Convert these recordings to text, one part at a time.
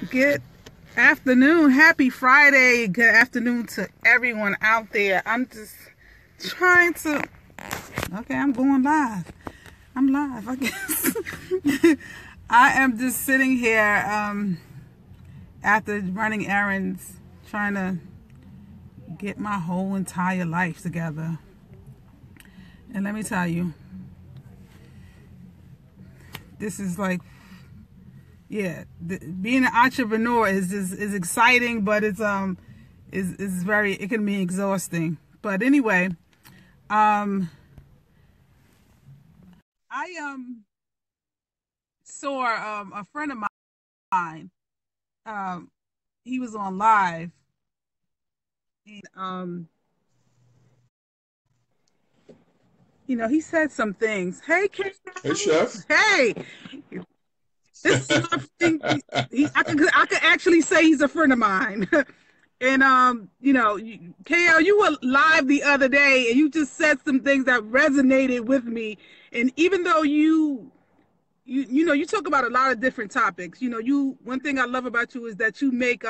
Good afternoon. Happy Friday. Good afternoon to everyone out there. I'm just trying to... Okay, I'm going live. I'm live, I guess. I am just sitting here after running errands, trying to get my whole entire life together. And let me tell you, this is like... Yeah, being an entrepreneur is exciting, but it's very, it can be exhausting. But anyway, I saw a friend of mine. He was on live, and he said some things. Hey, Kate. Hey, Chef. Hey. This is my thing. I could actually say he's a friend of mine. And KL, you were live the other day, and you just said some things that resonated with me. And even though you talk about a lot of different topics, one thing I love about you is that you make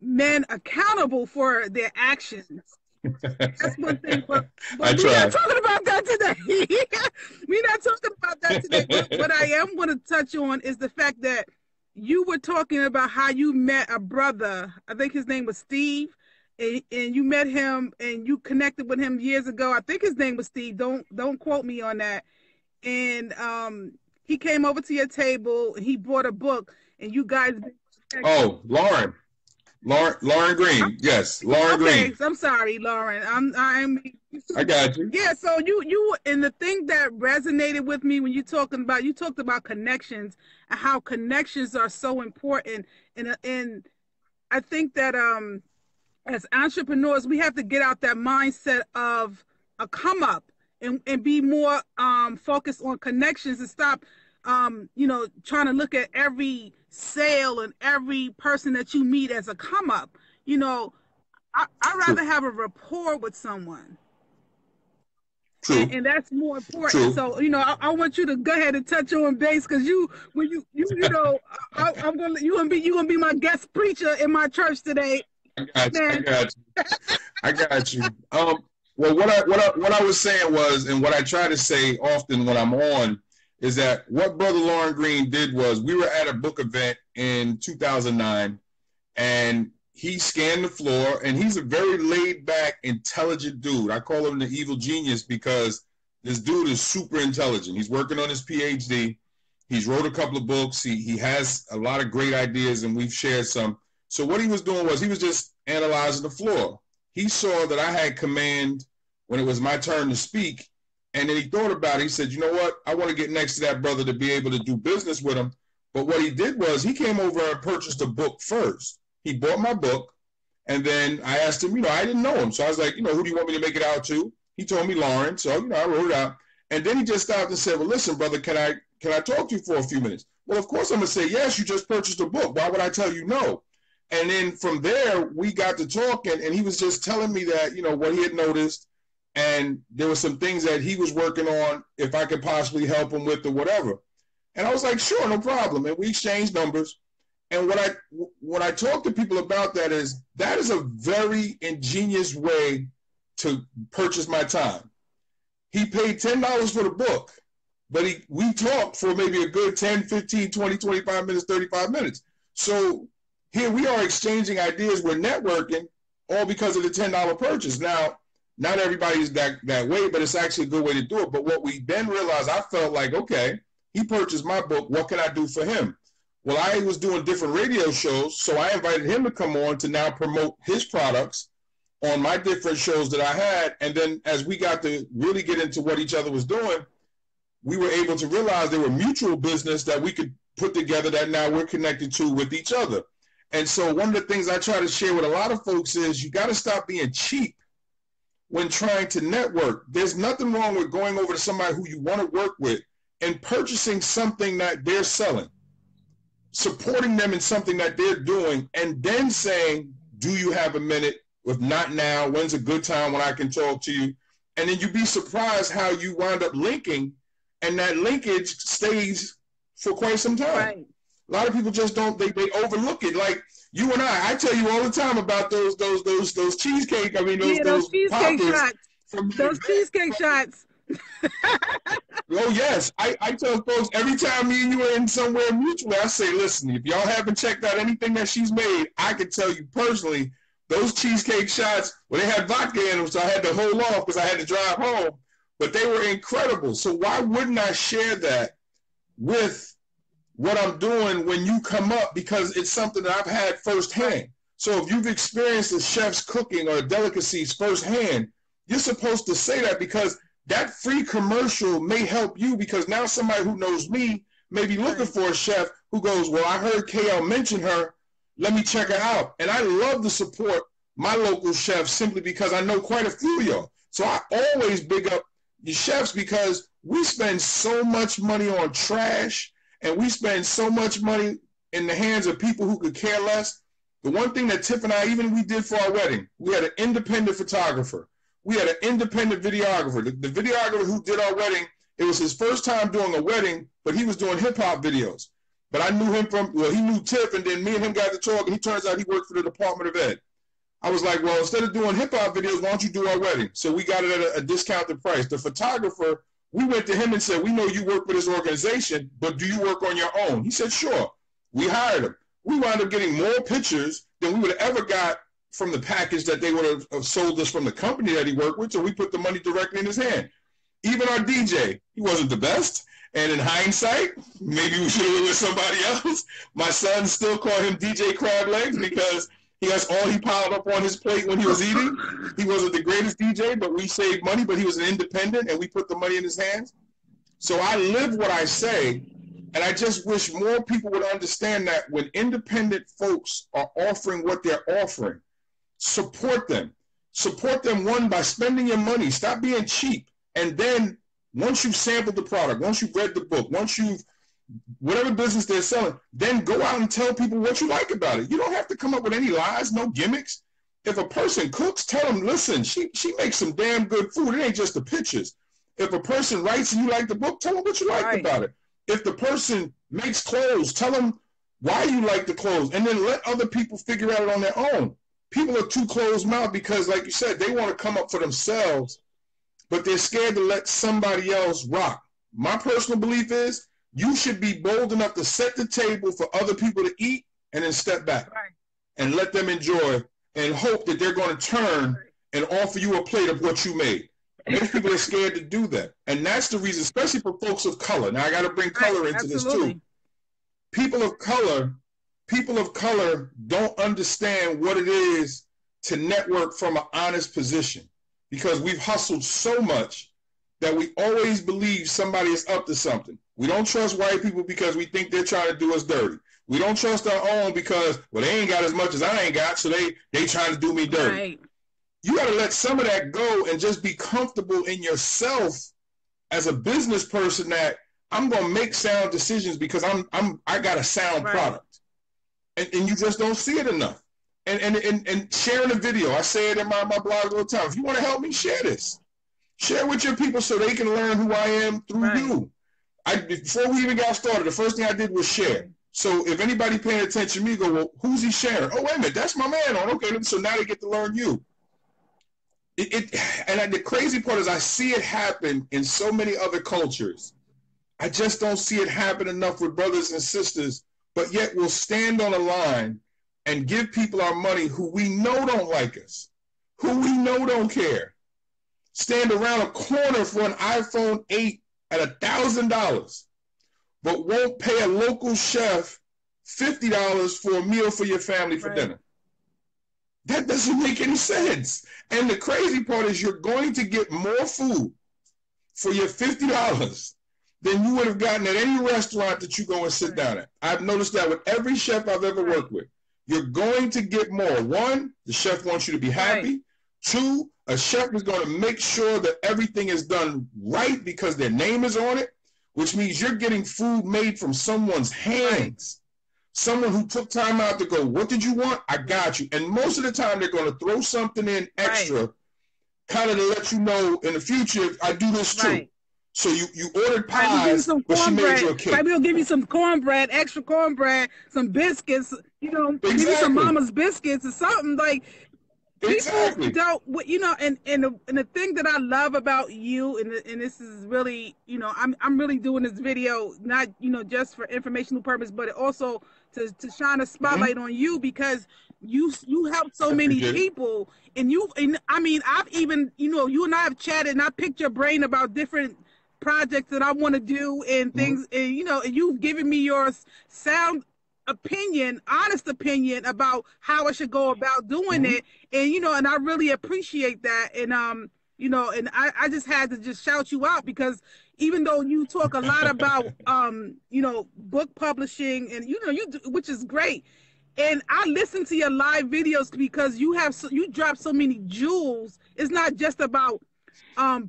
men accountable for their actions. That's one thing, but we're not talking about that today. We're not talking about that today. What I am going to touch on is the fact that you were talking about how you met a brother. I think his name was Steve, and you met him and you connected with him years ago. I think his name was Steve. Don't quote me on that. And he came over to your table and he bought a book, and you guys. Oh, Lauren Green. Yes, Lauren Green. I'm sorry, Lauren. I got you. Yeah, so you and the thing that resonated with me when you talked about connections and how connections are so important, and I think that as entrepreneurs we have to get out that mindset of a come up and be more focused on connections and stop trying to look at every sale and every person that you meet as a come up. I'd rather have a rapport with someone. True. And that's more important. True. So, I want you to go ahead and touch on base, because I'm gonna be my guest preacher in my church today. I got you. Well, what I was saying was, and what I try to say often when I'm on, is that what Brother Lauren Green did was, we were at a book event in 2009, and he scanned the floor, and he's a very laid-back, intelligent dude. I call him the evil genius because this dude is super intelligent. He's working on his PhD. He's wrote a couple of books. He has a lot of great ideas, and we've shared some. So what he was doing was he was just analyzing the floor. He saw that I had command when it was my turn to speak, and then he thought about it. He said, you know what? I want to get next to that brother to be able to do business with him. But what he did was he came over and purchased a book first. He bought my book, and then I asked him, I didn't know him. So I was like, who do you want me to make it out to? He told me Lauren. So, I wrote it out. And then he just stopped and said, well, listen, brother, can I talk to you for a few minutes? Well, of course I'm going to say, yes, you just purchased a book. Why would I tell you no? And then from there, we got to talking, and he was just telling me that, what he had noticed, and there were some things that he was working on, if I could possibly help him with or whatever. And I was like, sure, no problem. And we exchanged numbers. And when I talk to people about that is a very ingenious way to purchase my time. He paid $10 for the book, but we talked for maybe a good 10, 15, 20, 25 minutes, 35 minutes. So here we are exchanging ideas. We're networking, all because of the $10 purchase. Now, not everybody's that way, but it's actually a good way to do it. But what we then realized, I felt like, okay, he purchased my book. What can I do for him? Well, I was doing different radio shows, so I invited him to come on to now promote his products on my different shows that I had. And then as we got to really get into what each other was doing, we were able to realize there were mutual business that we could put together that now we're connected to with each other. And so one of the things I try to share with a lot of folks is you got to stop being cheap when trying to network. There's nothing wrong with going over to somebody who you want to work with and purchasing something that they're selling, supporting them in something that they're doing, and then saying, do you have a minute? If not now, when's a good time when I can talk to you? And then you'd be surprised how you wind up linking, and that linkage stays for quite some time. Right. A lot of people just don't, they overlook it. Like you and I tell you all the time about those cheesecake, I mean, those cheesecake poppers shots. Those cheesecake shots. Oh, yes. I tell folks every time me and you are in somewhere mutual, I say, listen, if y'all haven't checked out anything that she's made, I can tell you personally, those cheesecake shots, well, they had vodka in them, so I had to hold off because I had to drive home, but they were incredible. So why wouldn't I share that with what I'm doing when you come up? Because it's something that I've had firsthand. So if you've experienced a chef's cooking or delicacies firsthand, you're supposed to say that, because that free commercial may help you, because now somebody who knows me may be looking for a chef who goes, well, I heard KL mention her, let me check her out. And I love to support my local chefs simply because I know quite a few of y'all. So I always big up the chefs, because we spend so much money on trash and we spend so much money in the hands of people who could care less. The one thing that Tiff and I, even we did for our wedding, we had an independent photographer. We had an independent videographer. The videographer who did our wedding, it was his first time doing a wedding, but he was doing hip-hop videos. But I knew him from, well, he knew Tiff, and then me and him got to talk, and he turns out he worked for the Department of Ed. I was like, well, instead of doing hip-hop videos, why don't you do our wedding? So we got it at a discounted price. The photographer, we went to him and said, we know you work for this organization, but do you work on your own? He said, sure. We hired him. We wound up getting more pictures than we would have ever got from the package that they would have sold us from the company that he worked with, so we put the money directly in his hand. Even our DJ, he wasn't the best, and in hindsight, maybe we should have went with somebody else. My son still call him DJ Crab Legs because that's all he piled up on his plate when he was eating. He wasn't the greatest DJ, but we saved money, but he was an independent, and we put the money in his hands. So I live what I say, and I just wish more people would understand that when independent folks are offering what they're offering, support them. Support them, one, by spending your money. Stop being cheap. And then once you've sampled the product, once you've read the book, once you've, whatever business they're selling, then go out and tell people what you like about it. You don't have to come up with any lies, no gimmicks. If a person cooks, tell them, listen, she makes some damn good food. It ain't just the pictures. If a person writes and you like the book, tell them what you like about it. If the person makes clothes, tell them why you like the clothes, and then let other people figure out it on their own. People are too closed-mouthed because, like you said, they want to come up for themselves, but they're scared to let somebody else rock. My personal belief is you should be bold enough to set the table for other people to eat and then step back and let them enjoy and hope that they're going to turn and offer you a plate of what you made. Most people are scared to do that. And that's the reason, especially for folks of color. Now, I got to bring color into this too. People of color don't understand what it is to network from an honest position, because we've hustled so much that we always believe somebody is up to something. We don't trust white people because we think they're trying to do us dirty. We don't trust our own because, well, they ain't got as much as I ain't got, so they trying to do me dirty. Right. You got to let some of that go and just be comfortable in yourself as a business person that I'm going to make sound decisions because I got a sound product. And you just don't see it enough. And sharing a video, I say it in my blog all the time. If you want to help me, share this. Share with your people so they can learn who I am through you. Before we even got started, the first thing I did was share. So if anybody paying attention to me, go, well, who's he sharing? Oh, wait a minute, that's my man on. Okay, so now they get to learn you. The crazy part is I see it happen in so many other cultures. I just don't see it happen enough with brothers and sisters, but yet we'll stand on a line and give people our money who we know don't like us, who we know don't care. Stand around a corner for an iPhone 8 at $1,000, but won't pay a local chef $50 for a meal for your family for dinner. That doesn't make any sense. And the crazy part is you're going to get more food for your $50 than you would have gotten at any restaurant that you go and sit down at. I've noticed that with every chef I've ever worked with. You're going to get more. One, the chef wants you to be happy. Two, a chef is going to make sure that everything is done right because their name is on it, which means you're getting food made from someone's hands. Someone who took time out to go, what did you want? I got you. And most of the time, they're going to throw something in extra, kind of to let you know in the future, I do this too. So you ordered Right, we give you pies, some but she made you cornbread. a cake. Right, we'll give you some cornbread, extra cornbread, some biscuits. You know, give you some Exactly. mama's biscuits or something. Like people Exactly. don't, you know, and the thing that I love about you, and this is really, you know, I'm really doing this video not, you know, just for informational purpose, but also to shine a spotlight on you, because you help so I many appreciate it. people, and I mean, I've even, you know, you and I have chatted, and I picked your brain about different projects that I want to do and things, and you know, and you've given me your sound opinion, honest opinion about how I should go about doing it. And you know, and I really appreciate that. And you know, and I just had to just shout you out, because even though you talk a lot about you know, book publishing, and you know, you do, which is great, and I listen to your live videos because you have you drop so many jewels. It's not just about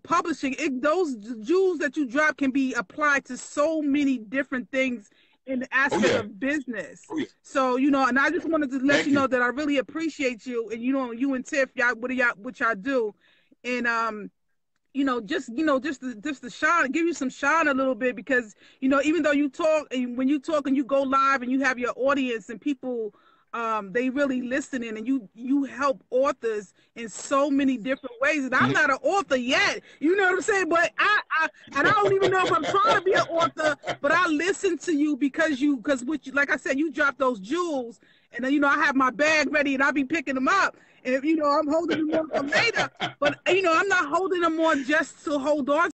publishing. Those jewels that you drop can be applied to so many different things in the Oh aspect yeah. of business. Oh yeah. So, you know, and I just wanted to let Thank you know you. that I really appreciate you, and you know, you and Tiff, y'all, what y'all do. And you know, just to shine, give you some shine a little bit, because you know, even though you talk, and when you talk and you go live and you have your audience and people, they really listening, and you help authors in so many different ways. And I'm not an author yet, you know what I'm saying? But and I don't even know if I'm trying to be an author, but I listen to you because what you, like I said, you drop those jewels, and then, you know, I have my bag ready and I'll be picking them up. And you know, I'm holding them on for later, but you know, I'm not holding them on just to hold on